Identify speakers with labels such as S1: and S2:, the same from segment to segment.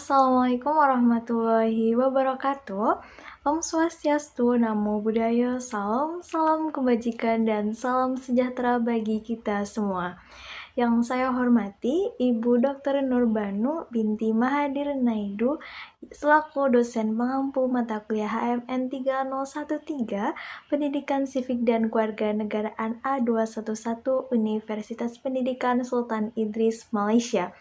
S1: Assalamualaikum warahmatullahi wabarakatuh. Om Swastiastu, Namo Buddhaya, salam kebajikan dan salam sejahtera bagi kita semua. Yang saya hormati Ibu Dr. Nurbanu binti Mahadir Naidu selaku dosen pengampu mata kuliah HMN 3013 Pendidikan Sivik dan Kewarganegaraan A211 Universitas Pendidikan Sultan Idris Malaysia.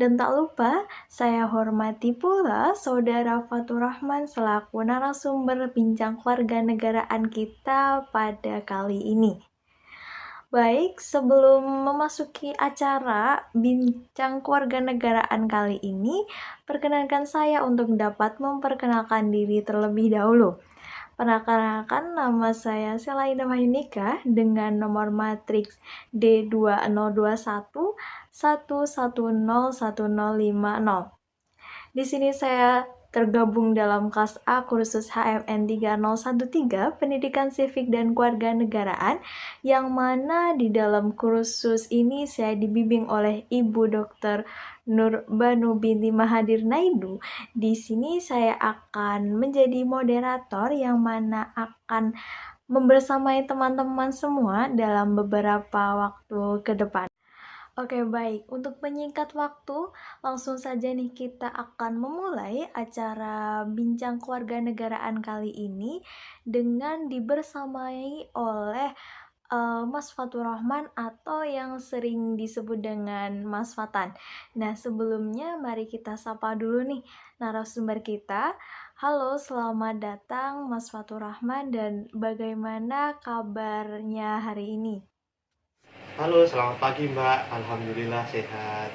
S1: Dan tak lupa, saya hormati pula Saudara Fatur Rahman selaku narasumber bincang kewarganegaraan kita pada kali ini. Baik, sebelum memasuki acara bincang kewarganegaraan kali ini, perkenankan saya untuk dapat memperkenalkan diri terlebih dahulu. Perkenalkan, nama saya Selaina Mahinika dengan nomor matriks D2021 1101050. Di sini saya tergabung dalam kelas A kursus HMN 3013 Pendidikan Sivik dan Kewarganegaraan, yang mana di dalam kursus ini saya dibimbing oleh Ibu Dr. Nurbanu binti Mahadir Naidu. Di sini saya akan menjadi moderator yang mana akan membersamai teman-teman semua dalam beberapa waktu ke depan. Oke, baik. Untuk menyingkat waktu, langsung saja nih kita akan memulai acara bincang kewarganegaraan kali ini dengan dibersamai oleh Mas Fatur Rahman atau yang sering disebut dengan Mas Fatan. Nah, sebelumnya mari kita sapa dulu nih narasumber kita. Halo, selamat datang Mas Fatur Rahman, dan bagaimana kabarnya hari ini?
S2: Halo, selamat pagi Mbak. Alhamdulillah sehat.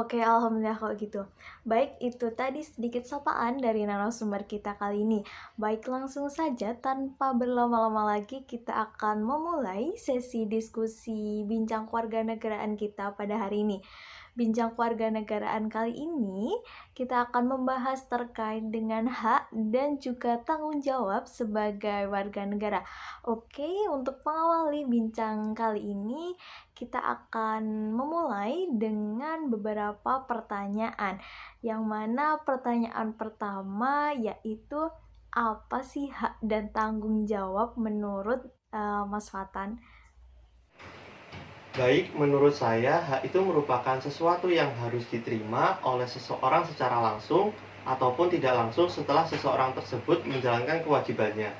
S1: Oke, alhamdulillah kalau gitu. Baik, itu tadi sedikit sapaan dari narasumber kita kali ini. Baik, langsung saja tanpa berlama-lama lagi kita akan memulai sesi diskusi bincang kewarganegaraan kita pada hari ini. Bincang kewarganegaraan kali ini kita akan membahas terkait dengan hak dan juga tanggung jawab sebagai warga negara. Oke, untuk mengawali bincang kali ini kita akan memulai dengan beberapa pertanyaan, yang mana pertanyaan pertama yaitu apa sih hak dan tanggung jawab menurut Mas Fatan?
S2: Baik, menurut saya, hak itu merupakan sesuatu yang harus diterima oleh seseorang secara langsung ataupun tidak langsung setelah seseorang tersebut menjalankan kewajibannya.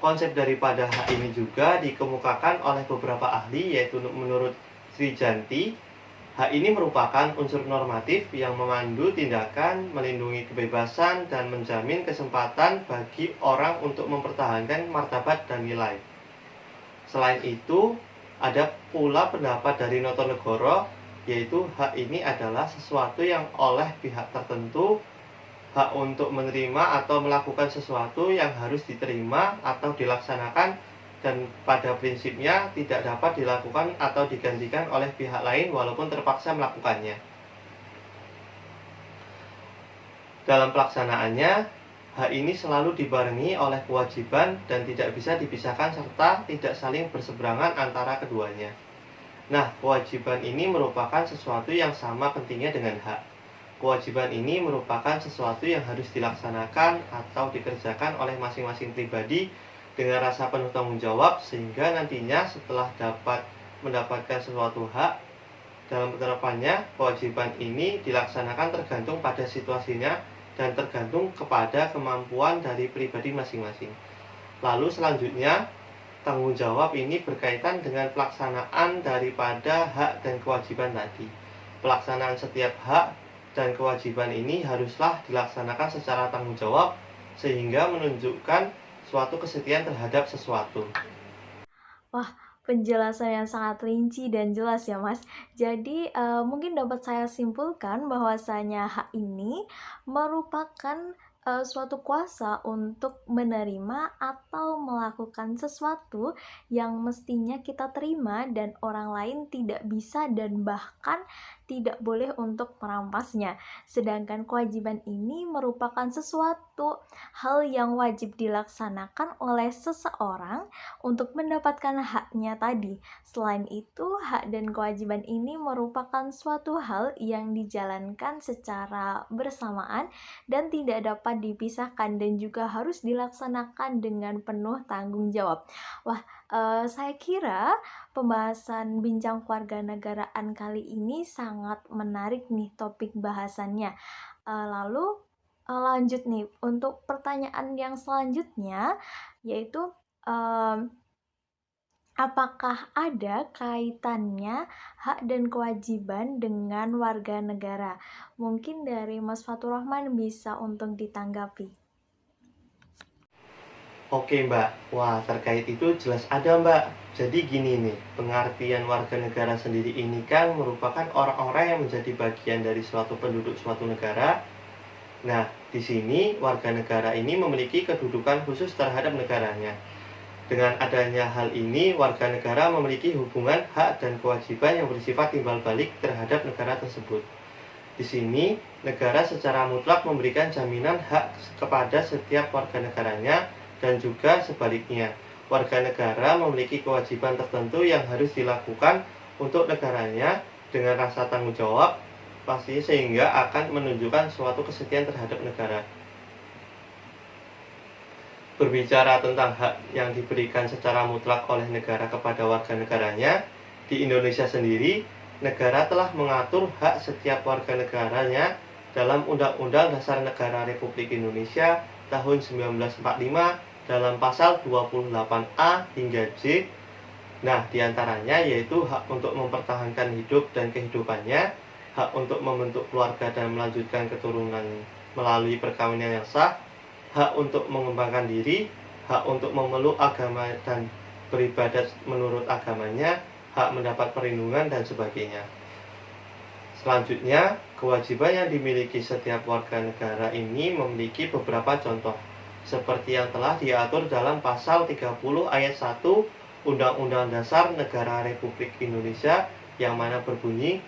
S2: Konsep daripada hak ini juga dikemukakan oleh beberapa ahli, yaitu menurut Sri Janti, hak ini merupakan unsur normatif yang memandu tindakan, melindungi kebebasan, dan menjamin kesempatan bagi orang untuk mempertahankan martabat dan nilai. Selain itu, ada pula pendapat dari Notonegoro, yaitu hak ini adalah sesuatu yang oleh pihak tertentu, hak untuk menerima atau melakukan sesuatu yang harus diterima atau dilaksanakan, dan pada prinsipnya tidak dapat dilakukan atau digantikan oleh pihak lain walaupun terpaksa melakukannya. Dalam pelaksanaannya, hak ini selalu dibarengi oleh kewajiban dan tidak bisa dipisahkan serta tidak saling berseberangan antara keduanya. Nah, kewajiban ini merupakan sesuatu yang sama pentingnya dengan hak. Kewajiban ini merupakan sesuatu yang harus dilaksanakan atau dikerjakan oleh masing-masing pribadi dengan rasa penuh tanggung jawab, sehingga nantinya setelah dapat mendapatkan sesuatu hak, dalam penerapannya kewajiban ini dilaksanakan tergantung pada situasinya dan tergantung kepada kemampuan dari pribadi masing-masing. Lalu selanjutnya, tanggung jawab ini berkaitan dengan pelaksanaan daripada hak dan kewajiban tadi. Pelaksanaan setiap hak dan kewajiban ini haruslah dilaksanakan secara tanggung jawab, sehingga menunjukkan suatu kesetiaan terhadap sesuatu.
S1: Wah, penjelasan yang sangat rinci dan jelas ya, Mas. Jadi mungkin dapat saya simpulkan bahwasanya hak ini merupakan suatu kuasa untuk menerima atau melakukan sesuatu yang mestinya kita terima dan orang lain tidak bisa dan bahkan tidak boleh untuk merampasnya. Sedangkan kewajiban ini merupakan sesuatu hal yang wajib dilaksanakan oleh seseorang untuk mendapatkan haknya tadi. Selain itu, hak dan kewajiban ini merupakan suatu hal yang dijalankan secara bersamaan dan tidak dapat dipisahkan dan juga harus dilaksanakan dengan penuh tanggung jawab. Wah, saya kira pembahasan bincang kewarganegaraan kali ini sangat menarik nih topik bahasannya. Lalu lanjut nih untuk pertanyaan yang selanjutnya, yaitu apakah ada kaitannya hak dan kewajiban dengan warga negara? Mungkin dari Mas Fatur Rahman bisa untuk ditanggapi.
S2: Oke Mbak, wah terkait itu jelas ada Mbak. Jadi gini nih, pengertian warga negara sendiri ini kan merupakan orang-orang yang menjadi bagian dari suatu penduduk suatu negara. Nah, di sini warga negara ini memiliki kedudukan khusus terhadap negaranya. Dengan adanya hal ini, warga negara memiliki hubungan hak dan kewajiban yang bersifat timbal balik terhadap negara tersebut. Di sini, negara secara mutlak memberikan jaminan hak kepada setiap warga negaranya dan juga sebaliknya. Warga negara memiliki kewajiban tertentu yang harus dilakukan untuk negaranya dengan rasa tanggung jawab pasti sehingga akan menunjukkan suatu kesetiaan terhadap negara. Berbicara tentang hak yang diberikan secara mutlak oleh negara kepada warga negaranya, di Indonesia sendiri, negara telah mengatur hak setiap warga negaranya dalam Undang-Undang Dasar Negara Republik Indonesia tahun 1945 dalam pasal 28A hingga J. Nah, diantaranya yaitu hak untuk mempertahankan hidup dan kehidupannya, hak untuk membentuk keluarga dan melanjutkan keturunan melalui perkawinan yang sah, hak untuk mengembangkan diri, hak untuk memeluk agama dan beribadat menurut agamanya, hak mendapat perlindungan, dan sebagainya. Selanjutnya, kewajiban yang dimiliki setiap warga negara ini memiliki beberapa contoh, seperti yang telah diatur dalam pasal 30 ayat 1 Undang-Undang Dasar Negara Republik Indonesia yang mana berbunyi,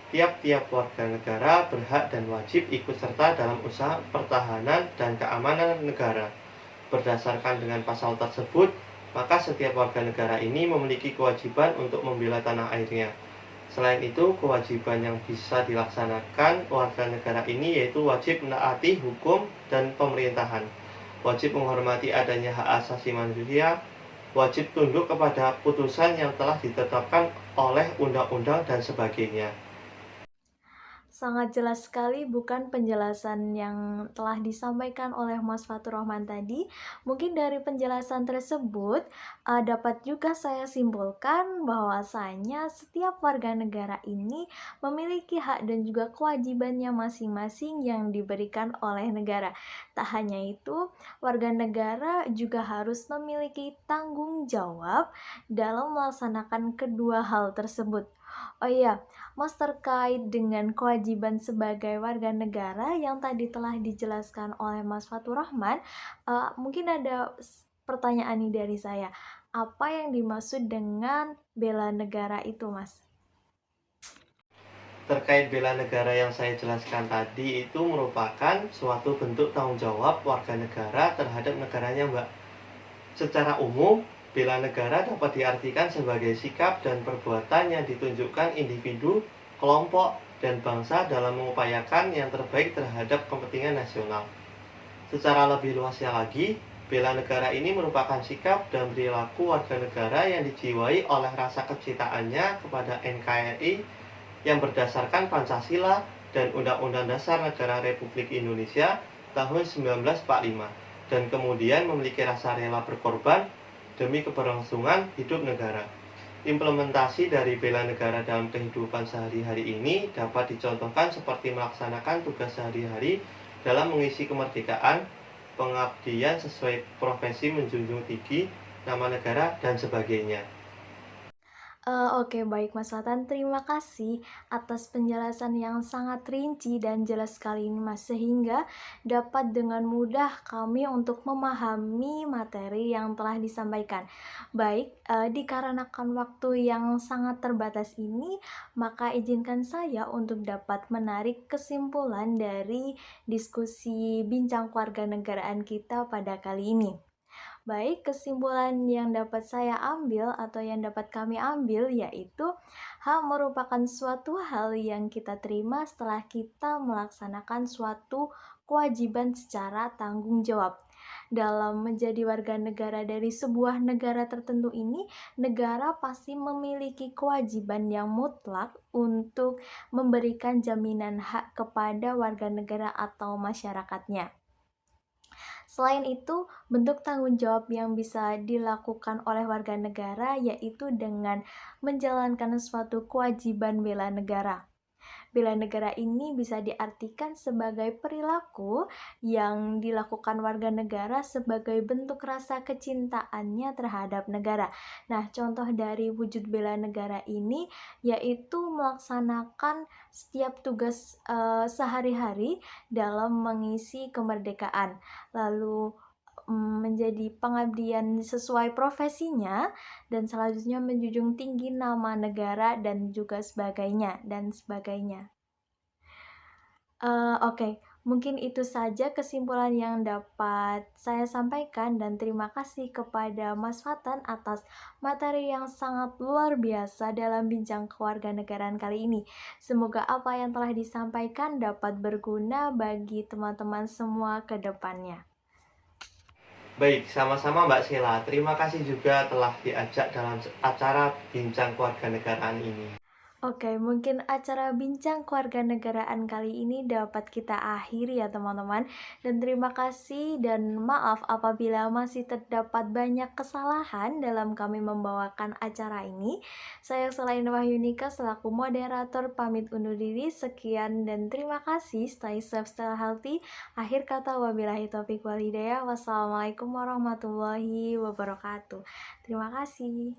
S2: tiap-tiap warga negara berhak dan wajib ikut serta dalam usaha pertahanan dan keamanan negara. Berdasarkan dengan pasal tersebut, maka setiap warga negara ini memiliki kewajiban untuk membela tanah airnya. Selain itu, kewajiban yang bisa dilaksanakan warga negara ini yaitu wajib menaati hukum dan pemerintahan, wajib menghormati adanya hak asasi manusia, wajib tunduk kepada putusan yang telah ditetapkan oleh undang-undang, dan sebagainya.
S1: Sangat jelas sekali bukan penjelasan yang telah disampaikan oleh Mas Fatur Rahman tadi. Mungkin dari penjelasan tersebut dapat juga saya simpulkan bahwasanya setiap warga negara ini memiliki hak dan juga kewajibannya masing-masing yang diberikan oleh negara. Tak hanya itu, warga negara juga harus memiliki tanggung jawab dalam melaksanakan kedua hal tersebut. Oh iya, Mas, terkait dengan kewajiban sebagai warga negara yang tadi telah dijelaskan oleh Mas Fatur Rahman, mungkin ada pertanyaan nih dari saya. Apa yang dimaksud dengan bela negara itu, Mas?
S2: Terkait bela negara yang saya jelaskan tadi itu merupakan suatu bentuk tanggung jawab warga negara terhadap negaranya, Mbak. Secara umum, bela negara dapat diartikan sebagai sikap dan perbuatan yang ditunjukkan individu, kelompok, dan bangsa dalam mengupayakan yang terbaik terhadap kepentingan nasional. Secara lebih luasnya lagi, bela negara ini merupakan sikap dan perilaku warga negara yang dijiwai oleh rasa kecintaannya kepada NKRI yang berdasarkan Pancasila dan Undang-Undang Dasar Negara Republik Indonesia tahun 1945, dan kemudian memiliki rasa rela berkorban demi keberlangsungan hidup negara. Implementasi dari bela negara dalam kehidupan sehari-hari ini dapat dicontohkan seperti melaksanakan tugas sehari-hari dalam mengisi kemerdekaan, pengabdian sesuai profesi, menjunjung tinggi nama negara, dan sebagainya.
S1: Oke, baik Mas Fatan, terima kasih atas penjelasan yang sangat rinci dan jelas sekali ini Mas, sehingga dapat dengan mudah kami untuk memahami materi yang telah disampaikan. Baik, dikarenakan waktu yang sangat terbatas ini, maka izinkan saya untuk dapat menarik kesimpulan dari diskusi bincang kewarganegaraan kita pada kali ini. Baik, kesimpulan yang dapat saya ambil atau yang dapat kami ambil yaitu hak merupakan suatu hal yang kita terima setelah kita melaksanakan suatu kewajiban secara tanggung jawab. Dalam menjadi warga negara dari sebuah negara tertentu ini, negara pasti memiliki kewajiban yang mutlak untuk memberikan jaminan hak kepada warga negara atau masyarakatnya. Selain itu, bentuk tanggung jawab yang bisa dilakukan oleh warga negara yaitu dengan menjalankan suatu kewajiban bela negara. Bela negara ini bisa diartikan sebagai perilaku yang dilakukan warga negara sebagai bentuk rasa kecintaannya terhadap negara. Nah, contoh dari wujud bela negara ini yaitu melaksanakan setiap tugas sehari-hari dalam mengisi kemerdekaan. Lalu menjadi pengabdian sesuai profesinya, dan selanjutnya menjunjung tinggi nama negara dan juga sebagainya dan sebagainya. Oke, mungkin itu saja kesimpulan yang dapat saya sampaikan dan terima kasih kepada Mas Fatan atas materi yang sangat luar biasa dalam bincang kewarganegaraan kali ini. Semoga apa yang telah disampaikan dapat berguna bagi teman-teman semua ke depannya.
S2: Baik, sama-sama Mbak Sheila. Terima kasih juga telah diajak dalam acara bincang kewarganegaraan ini.
S1: Oke, mungkin acara bincang kewarganegaraan kali ini dapat kita akhiri ya teman-teman. Dan terima kasih dan maaf apabila masih terdapat banyak kesalahan dalam kami membawakan acara ini. Saya Selain Wahyunika selaku moderator pamit undur diri. Sekian dan terima kasih. Stay safe, stay healthy. Akhir kata wabillahi taufiq wal hidayah. Wassalamualaikum warahmatullahi wabarakatuh. Terima kasih.